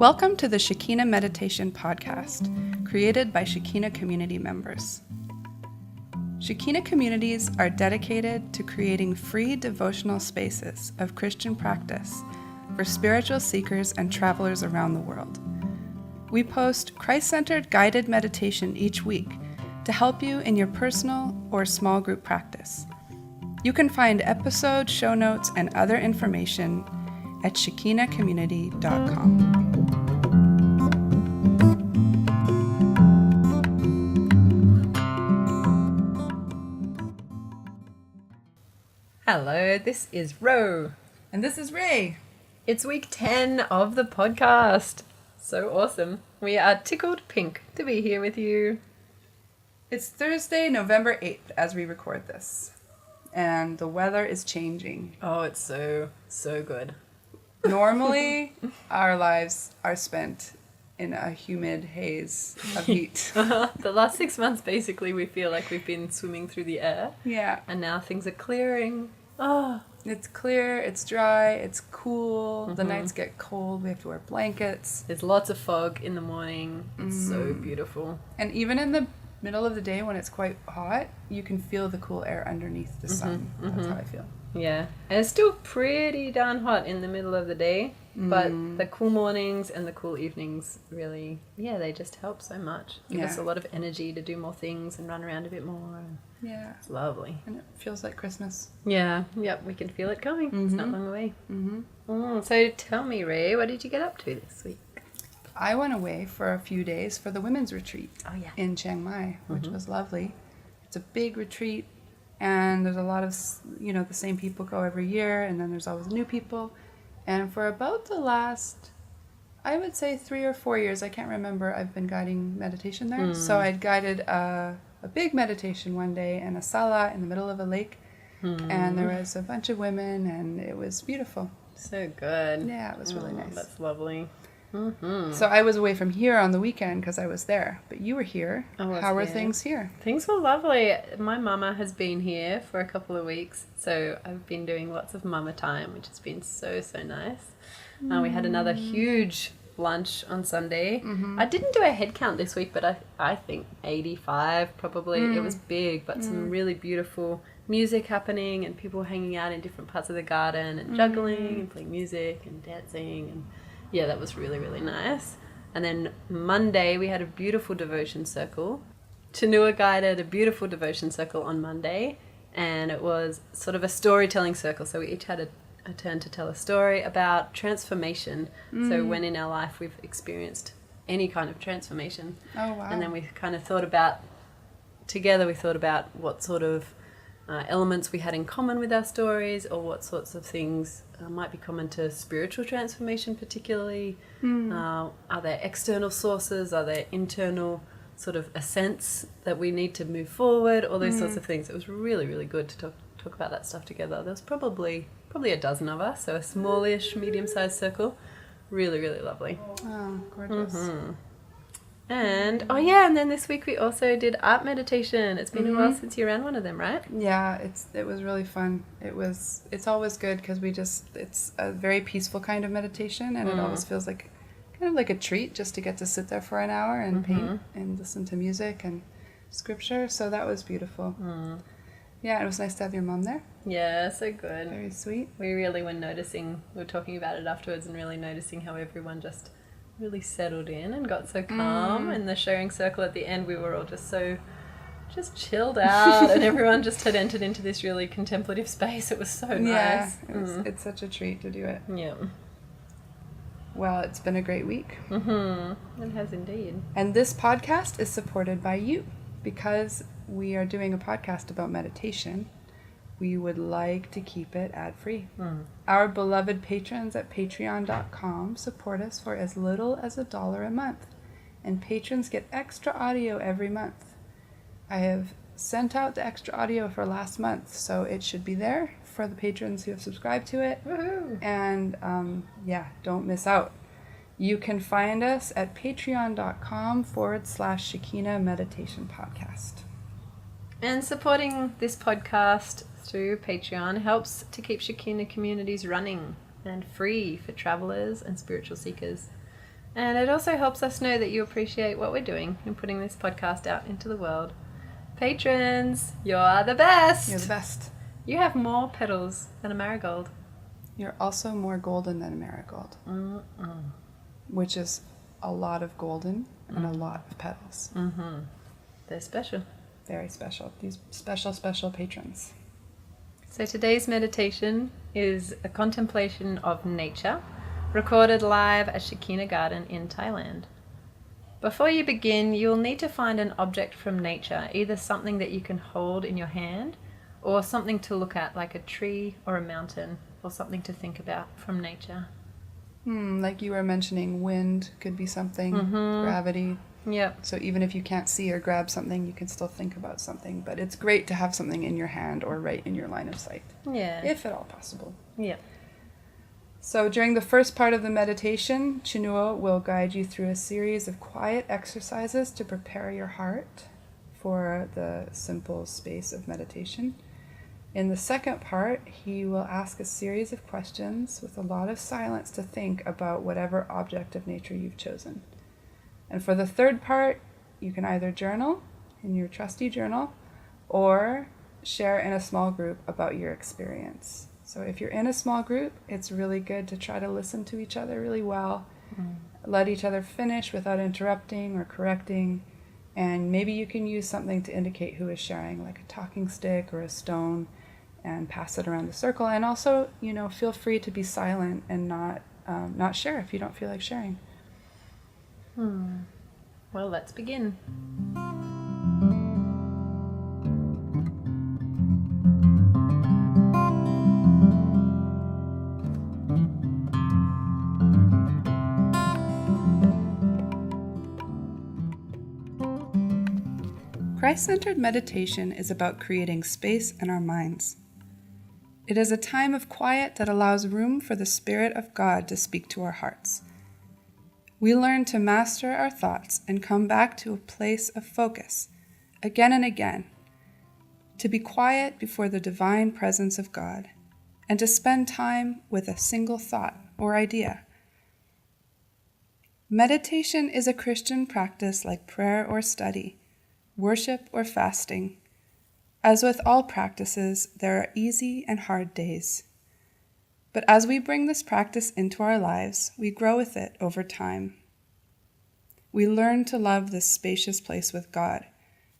Welcome to the Shekina Meditation Podcast, created by Shekina community members. Shekina communities are dedicated to creating free devotional spaces of Christian practice for spiritual seekers and travelers around the world. We post Christ-centered guided meditation each week to help you in your personal or small group practice. You can find episode, show notes, and other information at shekinacommunity.com. Hello, this is Ro. And this is Ray. It's week 10 of the podcast. So awesome. We are tickled pink to be here with you. It's Thursday, November 8th as we record this. And the weather is changing. Oh, it's so good. Normally, our lives are spent in a humid haze of heat. The last 6 months, basically, we feel like we've been swimming through the air. Yeah. And now things are clearing. Oh. It's clear, it's dry, it's cool. The nights get cold, we have to wear blankets. There's lots of fog in the morning. It's so beautiful. And even in the middle of the day when it's quite hot, you can feel the cool air underneath the sun. That's how I feel. Yeah. And it's still pretty darn hot in the middle of the day. But the cool mornings and the cool evenings really, they just help so much. Give us a lot of energy to do more things and run around a bit more. Yeah. It's lovely. And it feels like Christmas. Yeah. Yep. We can feel it coming. It's not long away. So tell me, Ray, what did you get up to this week? I went away for a few days for the women's retreat in Chiang Mai, which was lovely. It's a big retreat, and there's a lot of, the same people go every year, and then there's always new people. And for about the last, I would say 3 or 4 years, I can't remember, I've been guiding meditation there. So I'd guided a big meditation one day and a sala in the middle of a lake. And there was a bunch of women, and it was beautiful. So good. Yeah, it was really nice. That's lovely. So I was away from here on the weekend because I was there. But you were here. How were things here? Things were lovely. My mama has been here for a couple of weeks. So I've been doing lots of mama time, which has been so nice. We had another huge lunch on Sunday. I didn't do a head count this week, but I think 85 probably. It was big, but some really beautiful music happening and people hanging out in different parts of the garden and juggling and playing music and dancing, and that was really nice. And then Monday we had a beautiful devotion circle. Chinua guided a beautiful devotion circle on Monday, and it was sort of a storytelling circle, so we each had a turn to tell a story about transformation. So when in our life we've experienced any kind of transformation. Oh, wow. And then we kind of thought about what sort of elements we had in common with our stories, or what sorts of things might be common to spiritual transformation particularly. Are there external sources? Are there internal sort of ascents that we need to move forward? All those sorts of things. It was really good to talk about that stuff together. There was probably a dozen of us, so a smallish, medium-sized circle. Really lovely. Oh, gorgeous. And and then this week we also did art meditation. It's been a while since you ran one of them, right? Yeah, it was really fun. It's always good because it's a very peaceful kind of meditation, and it always feels like kind of like a treat just to get to sit there for an hour and paint and listen to music and scripture. So that was beautiful. Yeah, it was nice to have your mom there. Yeah, so good. Very sweet. We really were talking about it afterwards and really noticing how everyone just really settled in and got so calm. In the sharing circle at the end, we were all just chilled out, and everyone just had entered into this really contemplative space. It was so nice. Yeah, it's such a treat to do it. Yeah. Well, it's been a great week. It has indeed. And this podcast is supported by you. Because we are doing a podcast about meditation, we would like to keep it ad-free. Our beloved patrons at patreon.com support us for as little as $1 a month, and patrons get extra audio every month. I have sent out the extra audio for last month, so it should be there for the patrons who have subscribed to it. Woohoo! And don't miss out. You can find us at patreon.com/Shekina Meditation Podcast. And supporting this podcast through Patreon helps to keep Shekina communities running and free for travelers and spiritual seekers. And it also helps us know that you appreciate what we're doing in putting this podcast out into the world. Patrons, you're the best! You're the best. You have more petals than a marigold. You're also more golden than a marigold, which is a lot of golden and a lot of petals. Mm-hmm. They're special. Very special. These special, special patrons. So today's meditation is a contemplation of nature, recorded live at Shekina Garden in Thailand. Before you begin, you'll need to find an object from nature, either something that you can hold in your hand or something to look at like a tree or a mountain, or something to think about from nature. Like you were mentioning, wind could be something, gravity. Yep. So even if you can't see or grab something, you can still think about something. But it's great to have something in your hand or right in your line of sight. Yeah. If at all possible. Yep. So during the first part of the meditation, Chinua will guide you through a series of quiet exercises to prepare your heart for the simple space of meditation. In the second part, he will ask a series of questions with a lot of silence to think about whatever object of nature you've chosen. And for the third part, you can either journal in your trusty journal or share in a small group about your experience. So if you're in a small group, it's really good to try to listen to each other really well, let each other finish without interrupting or correcting, and maybe you can use something to indicate who is sharing, like a talking stick or a stone, and pass it around the circle. And also, feel free to be silent and not share if you don't feel like sharing. Well, let's begin. Christ-centered meditation is about creating space in our minds. It is a time of quiet that allows room for the Spirit of God to speak to our hearts. We learn to master our thoughts and come back to a place of focus, again and again, to be quiet before the divine presence of God, and to spend time with a single thought or idea. Meditation is a Christian practice like prayer or study, worship or fasting. As with all practices, there are easy and hard days. But as we bring this practice into our lives, we grow with it over time. We learn to love this spacious place with God,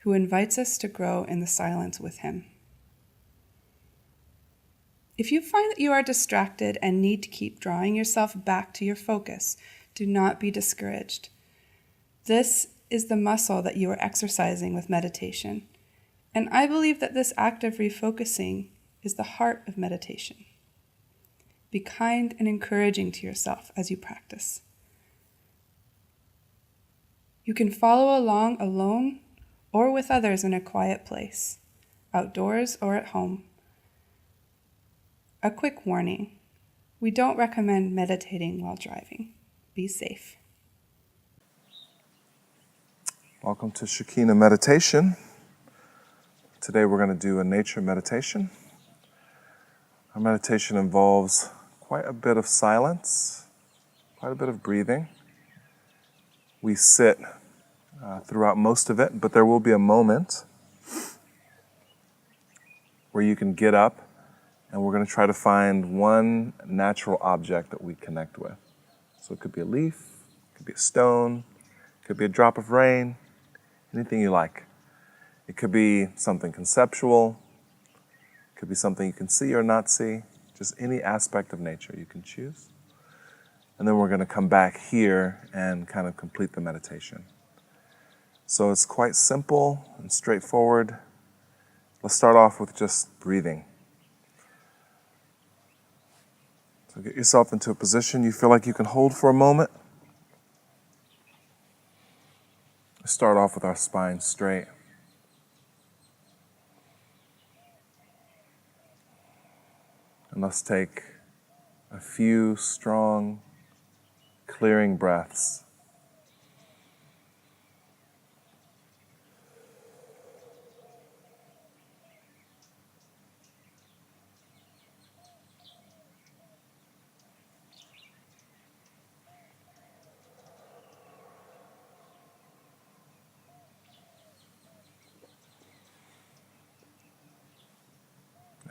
who invites us to grow in the silence with Him. If you find that you are distracted and need to keep drawing yourself back to your focus, do not be discouraged. This is the muscle that you are exercising with meditation. And I believe that this act of refocusing is the heart of meditation. Be kind and encouraging to yourself as you practice. You can follow along alone or with others in a quiet place, outdoors or at home. A quick warning: we don't recommend meditating while driving. Be safe. Welcome to Shekina Meditation. Today we're going to do a nature meditation. Our meditation involves quite a bit of silence, quite a bit of breathing. We sit throughout most of it, but there will be a moment where you can get up, and we're going to try to find one natural object that we connect with. So it could be a leaf, it could be a stone, it could be a drop of rain, anything you like. It could be something conceptual, it could be something you can see or not see, just any aspect of nature you can choose. And then we're going to come back here and kind of complete the meditation. So it's quite simple and straightforward. Let's start off with just breathing. So get yourself into a position you feel like you can hold for a moment. Let's start off with our spine straight. And let's take a few strong, clearing breaths.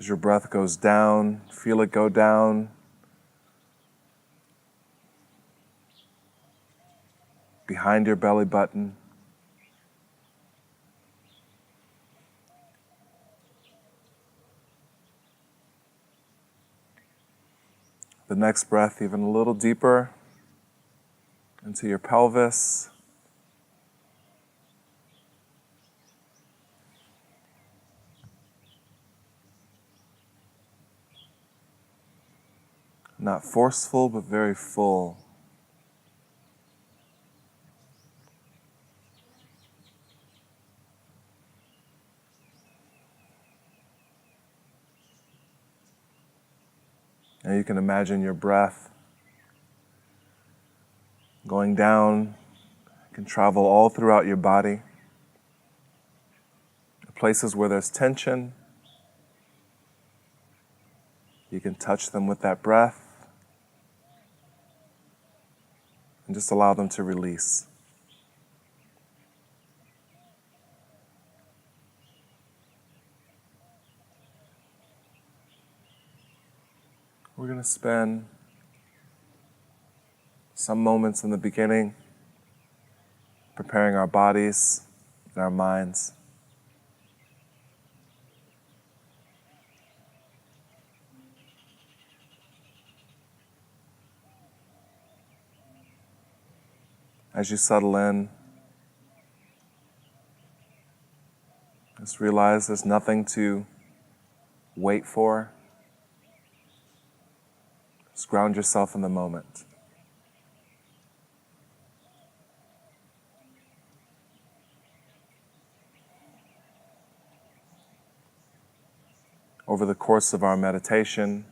As your breath goes down, feel it go down. Behind your belly button. The next breath even a little deeper into your pelvis. Not forceful, but very full. Now you can imagine your breath going down. It can travel all throughout your body. Places where there's tension, you can touch them with that breath and just allow them to release. We're going to spend some moments in the beginning preparing our bodies and our minds. As you settle in, just realize there's nothing to wait for. Just ground yourself in the moment. Over the course of our meditation,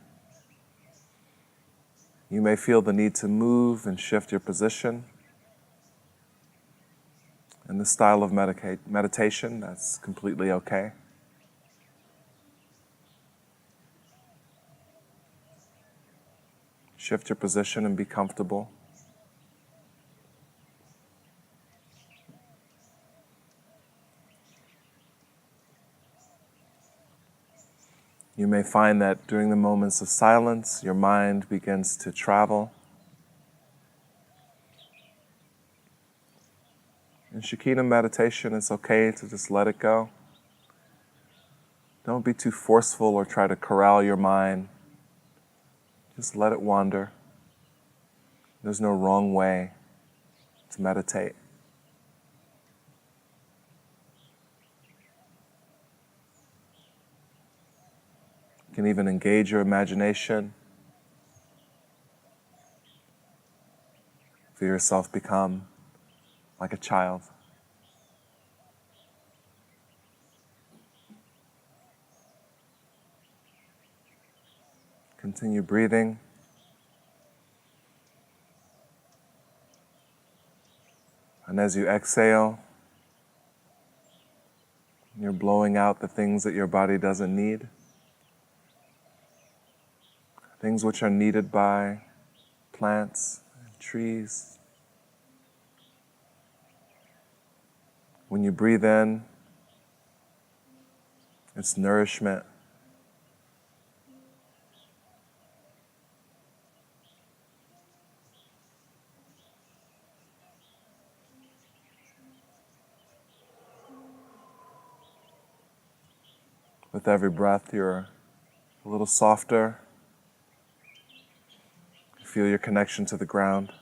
you may feel the need to move and shift your position. In this style of meditation, that's completely okay. Shift your position and be comfortable. You may find that during the moments of silence, your mind begins to travel. In Shekina meditation, it's okay to just let it go. Don't be too forceful or try to corral your mind. Just let it wander. There's no wrong way to meditate. You can even engage your imagination. Feel yourself become like a child. Continue breathing. And as you exhale, you're blowing out the things that your body doesn't need. Things which are needed by plants and trees. When you breathe in, it's nourishment. With every breath, you're a little softer. You feel your connection to the ground.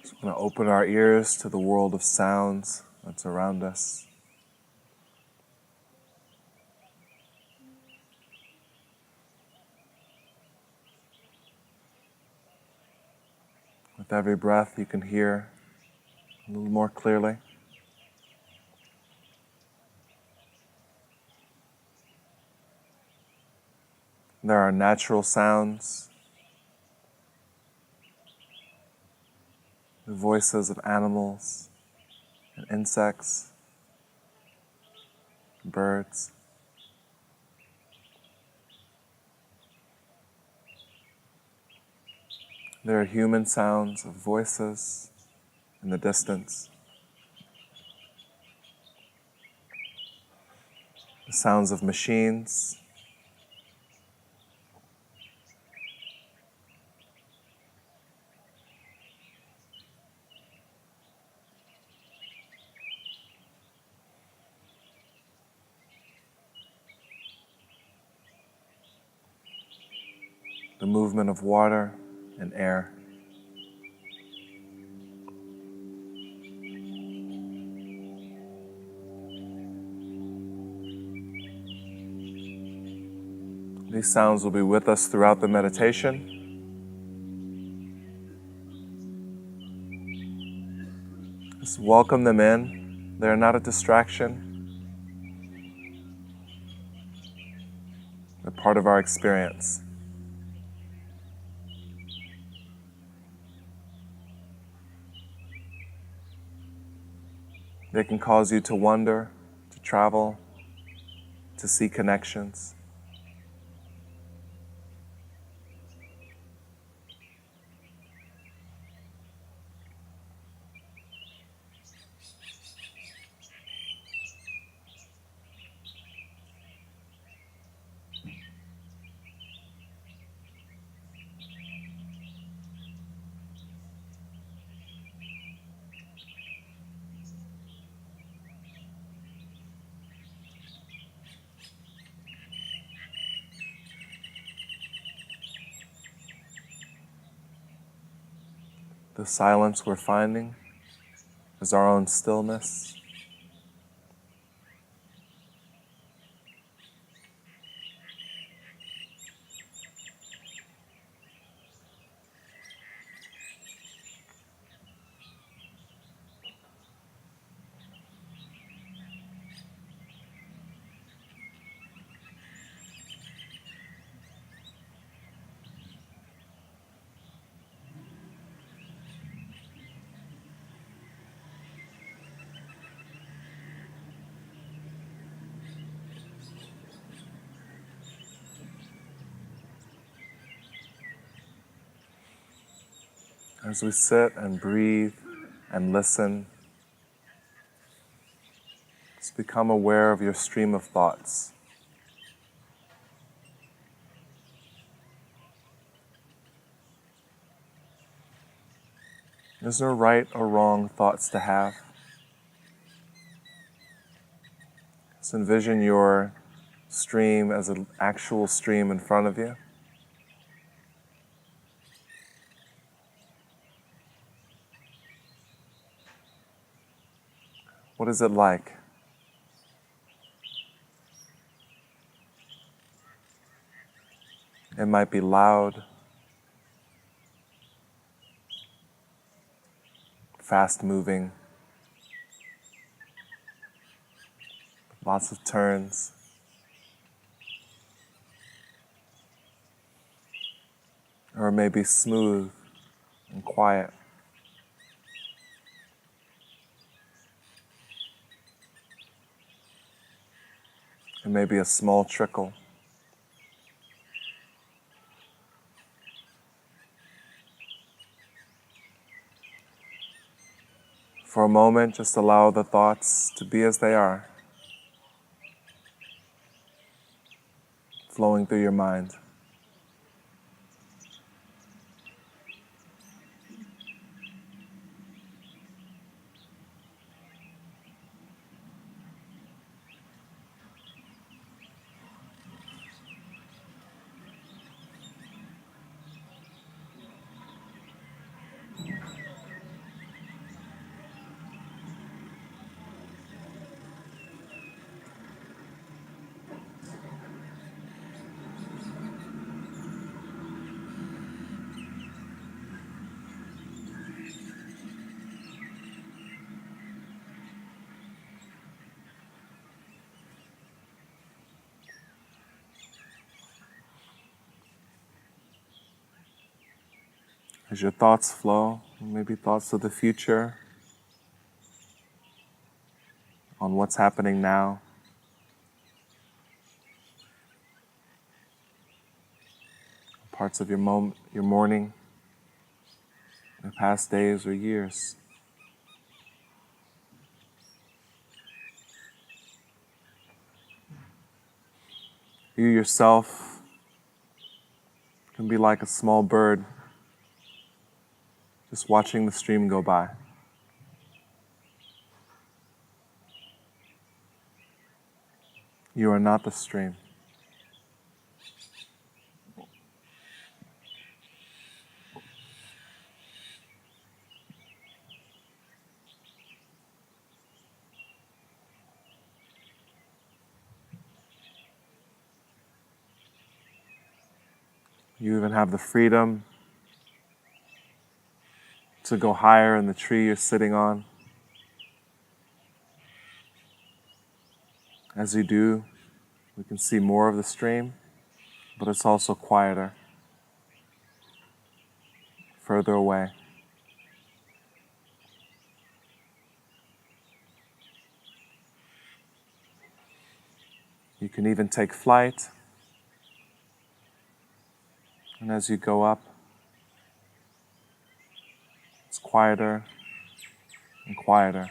So we're going to open our ears to the world of sounds that's around us. With every breath, you can hear a little more clearly. There are natural sounds, the voices of animals and insects, birds. There are human sounds of voices in the distance, the sounds of machines, the movement of water and air. These sounds will be with us throughout the meditation. Just welcome them in. They're not a distraction. They're part of our experience. They can cause you to wonder, to travel, to see connections. The silence we're finding is our own stillness. As we sit and breathe and listen, just become aware of your stream of thoughts. There's no right or wrong thoughts to have. Just envision your stream as an actual stream in front of you. What is it like? It might be loud, fast-moving, lots of turns. Or maybe smooth and quiet. It may be a small trickle. For a moment, just allow the thoughts to be as they are, flowing through your mind. As your thoughts flow, maybe thoughts of the future, on what's happening now. Parts of your morning, your past days or years. You yourself can be like a small bird, just watching the stream go by. You are not the stream. You even have the freedom to go higher in the tree you're sitting on. As you do, we can see more of the stream, but it's also quieter, further away. You can even take flight, and as you go up, it's quieter and quieter.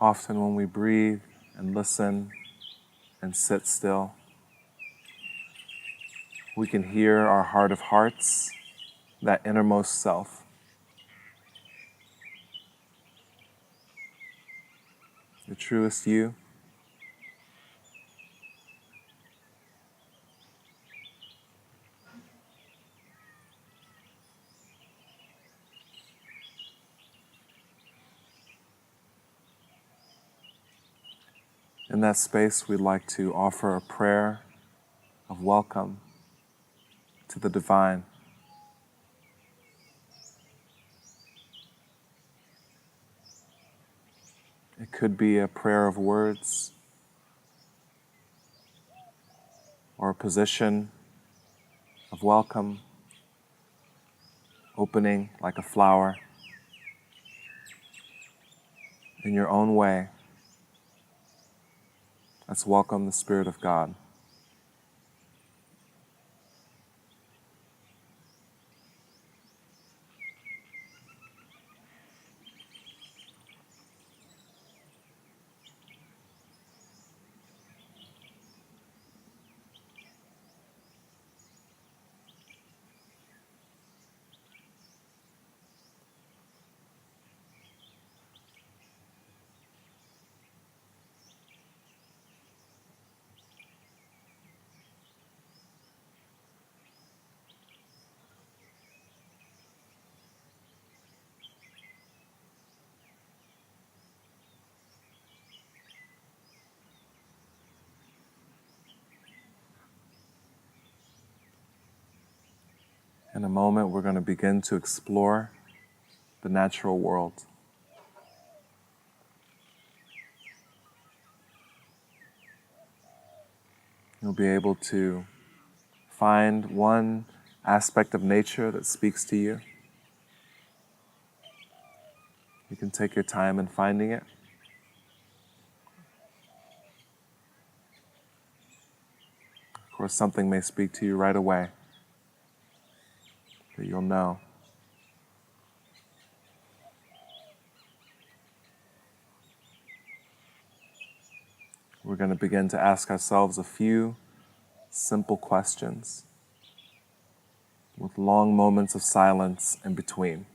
Often when we breathe and listen and sit still, we can hear our heart of hearts, that innermost self. The truest you. In that space, we'd like to offer a prayer of welcome to the divine. It could be a prayer of words or a position of welcome, opening like a flower. In your own way, let's welcome the Spirit of God. In a moment, we're going to begin to explore the natural world. You'll be able to find one aspect of nature that speaks to you. You can take your time in finding it. Of course, something may speak to you right away that you'll know. We're going to begin to ask ourselves a few simple questions with long moments of silence in between.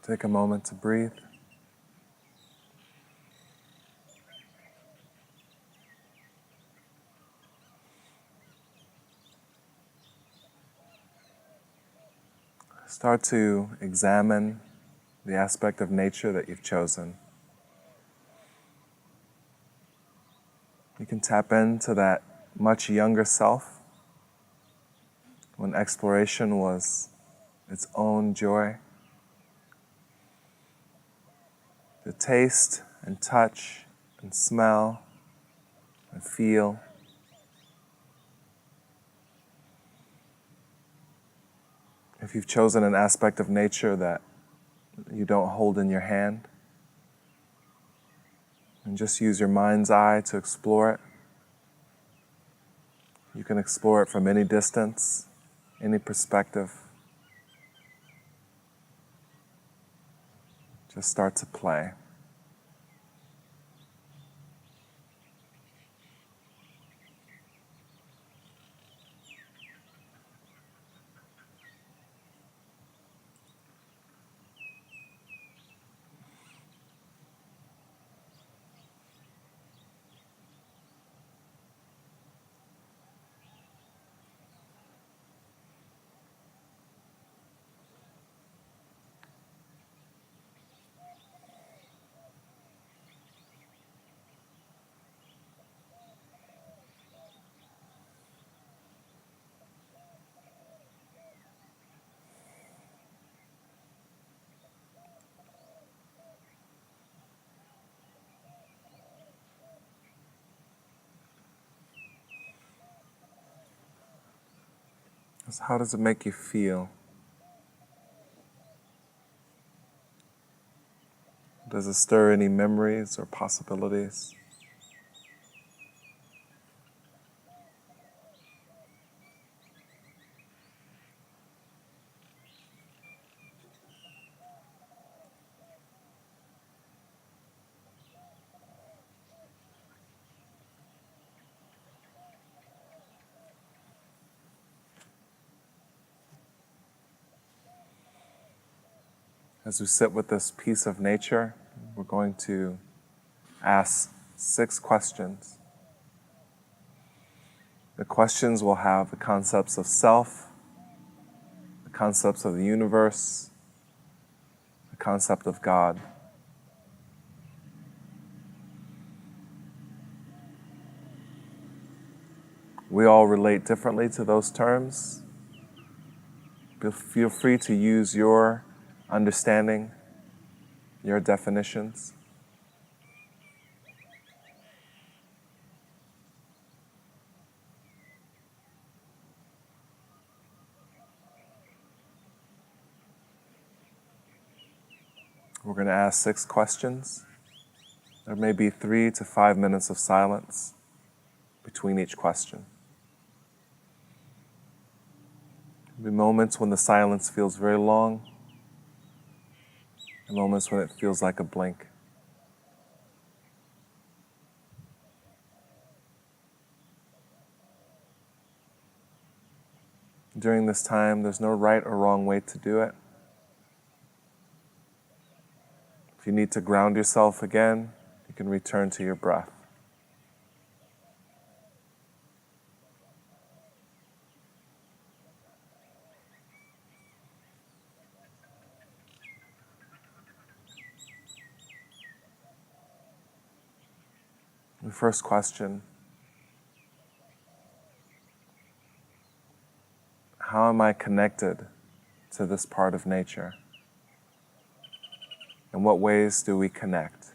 Take a moment to breathe. Start to examine the aspect of nature that you've chosen. You can tap into that much younger self when exploration was its own joy. To taste and touch and smell and feel. If you've chosen an aspect of nature that you don't hold in your hand, and just use your mind's eye to explore it. You can explore it from any distance, any perspective. Just start to play. So how does it make you feel? Does it stir any memories or possibilities? As we sit with this piece of nature, we're going to ask 6 questions. The questions will have the concepts of self, the concepts of the universe, the concept of God. We all relate differently to those terms. Feel free to use your understanding, your definitions. We're going to ask 6 questions. There may be 3 to 5 minutes of silence between each question. There'll be moments when the silence feels very long, and moments when it feels like a blink. During this time, there's no right or wrong way to do it. If you need to ground yourself again, you can return to your breath. The first question: how am I connected to this part of nature? In what ways do we connect?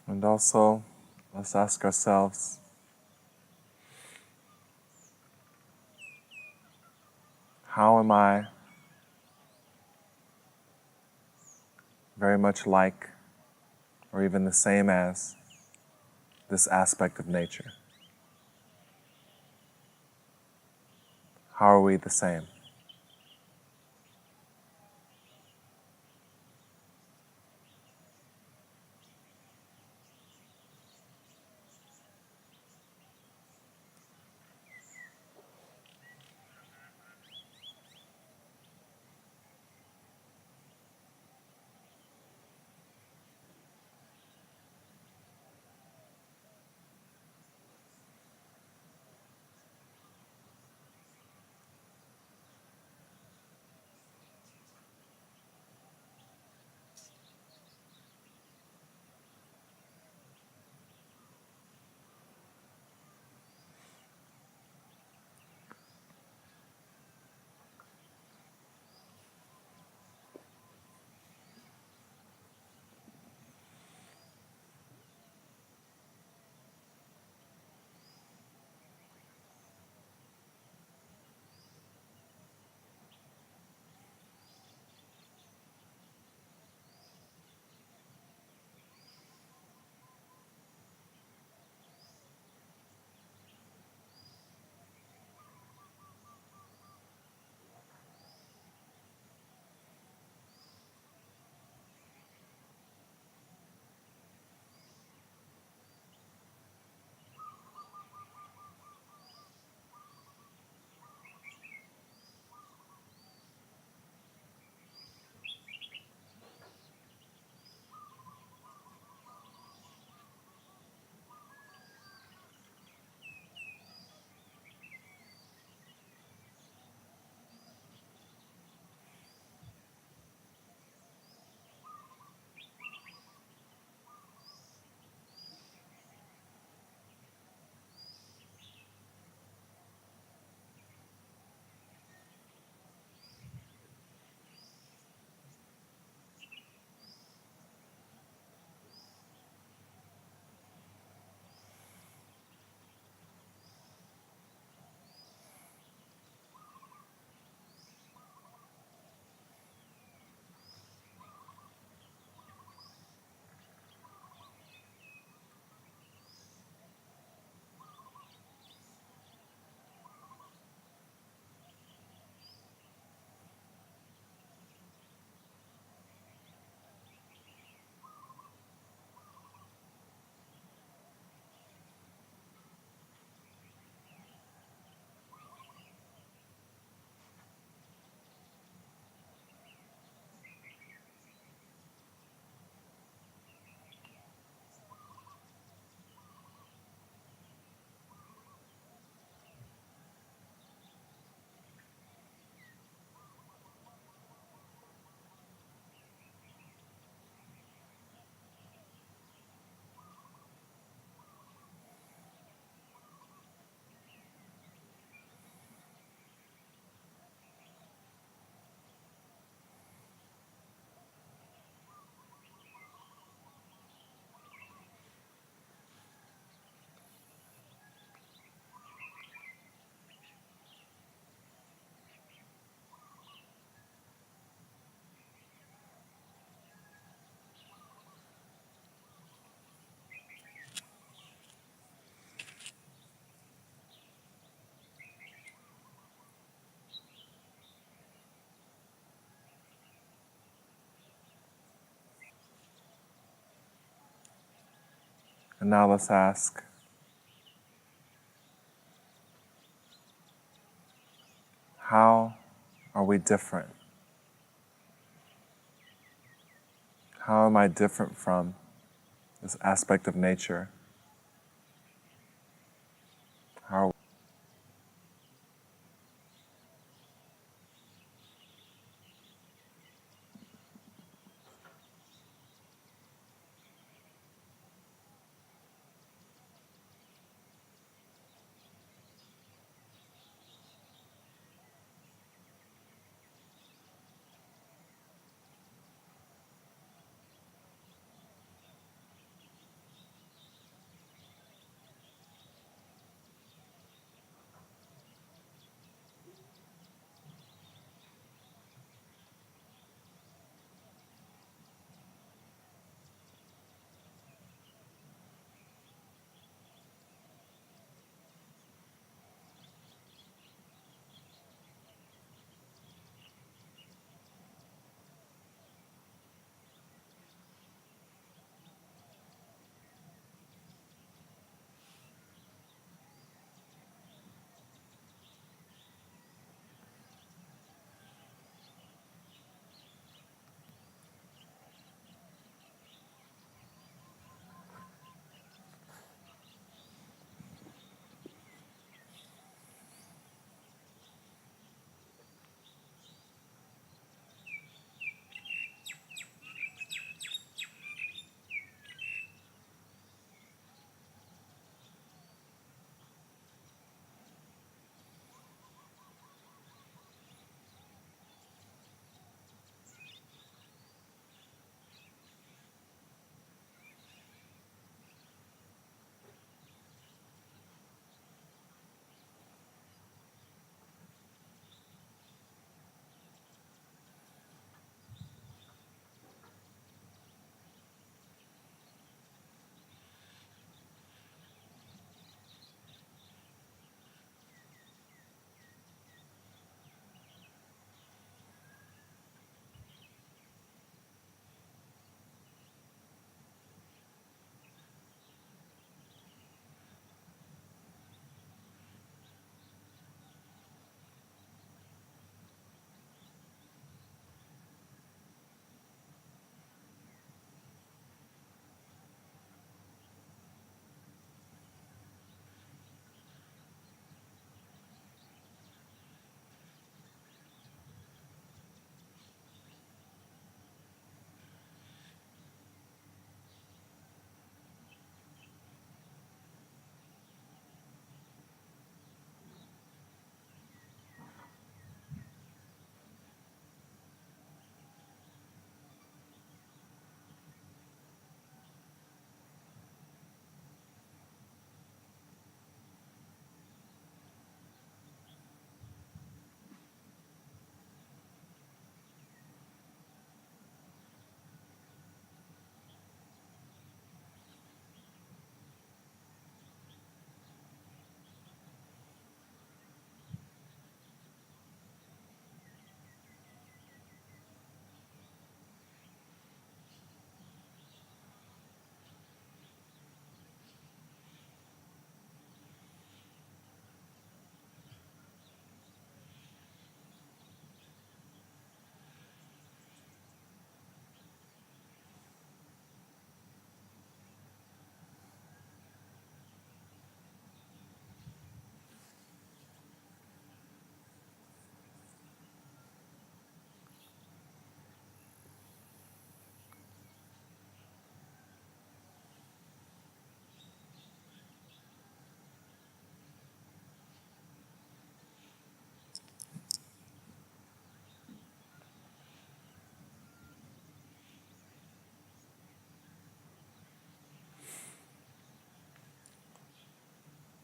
And also, let's ask ourselves, how am I very much like, or even the same as, this aspect of nature? How are we the same? And now let's ask, how are we different? How am I different from this aspect of nature? How are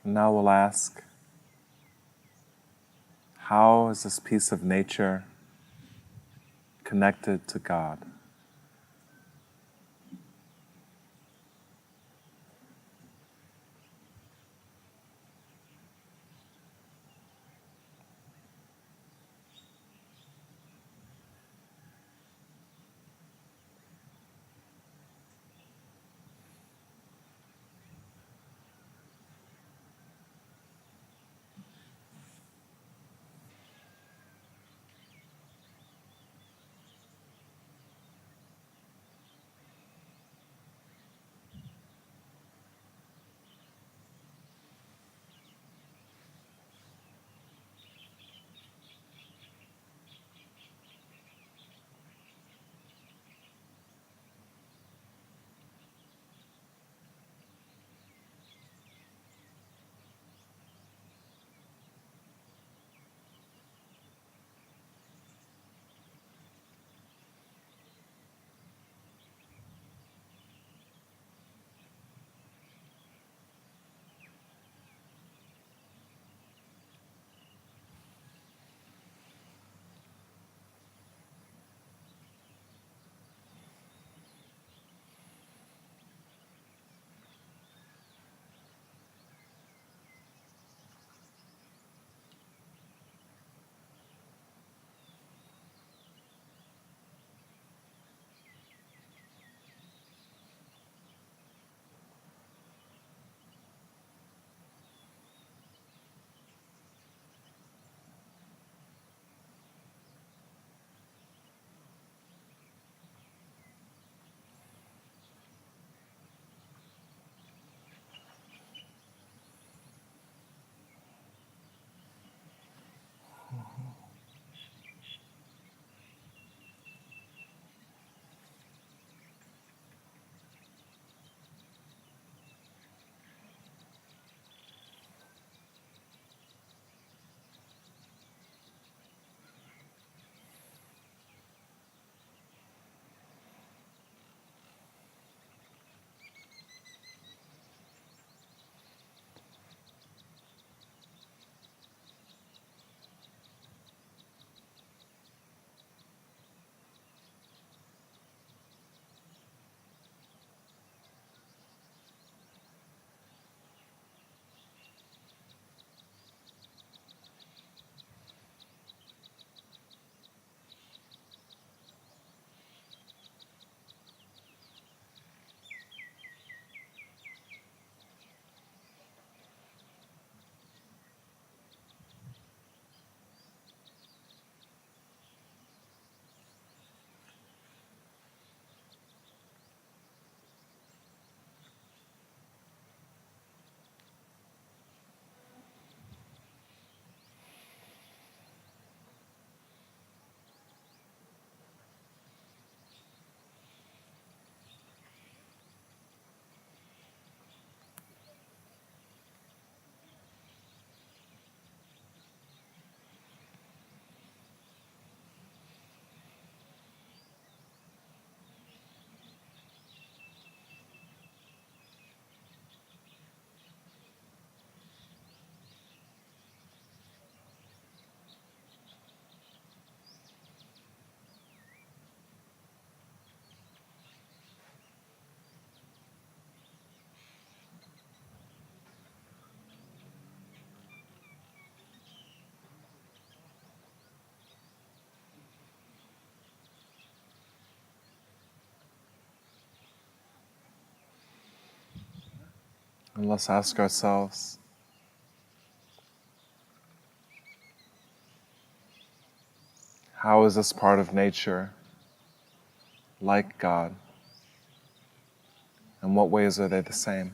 And now we'll ask, how is this piece of nature connected to God? And let's ask ourselves, how is this part of nature like God? In what ways are they the same?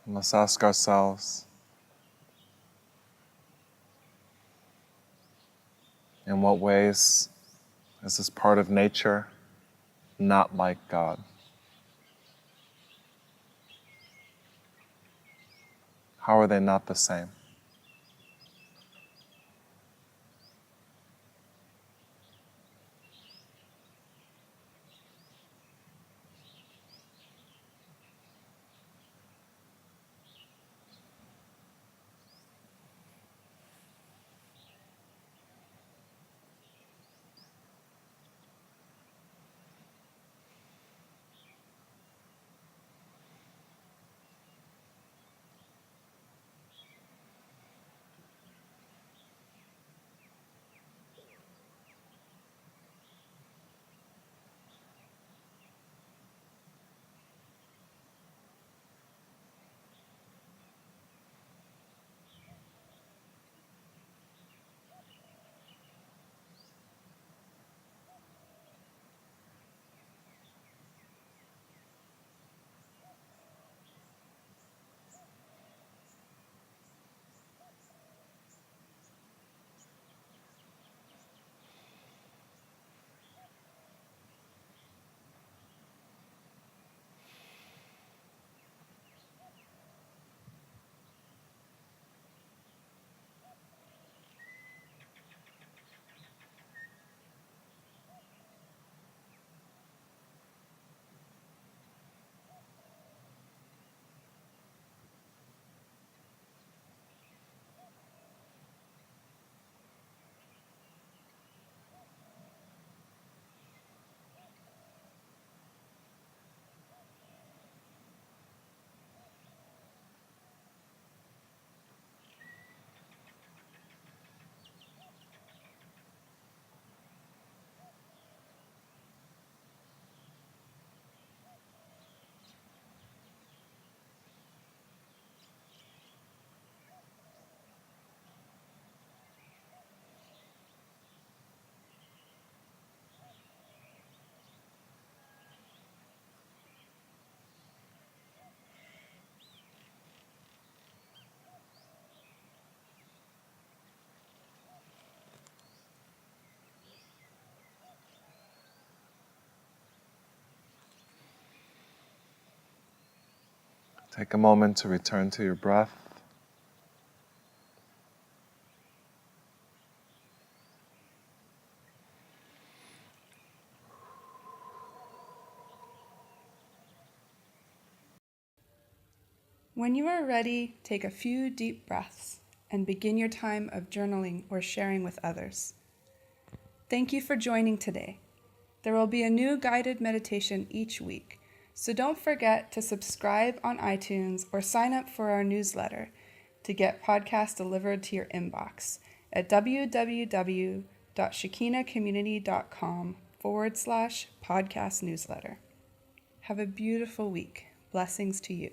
And let's ask ourselves, in what ways is this part of nature not like God? How are they not the same? Take a moment to return to your breath. When you are ready, take a few deep breaths and begin your time of journaling or sharing with others. Thank you for joining today. There will be a new guided meditation each week, so don't forget to subscribe on iTunes or sign up for our newsletter to get podcasts delivered to your inbox at www.shekinacommunity.com/podcast newsletter. Have a beautiful week. Blessings to you.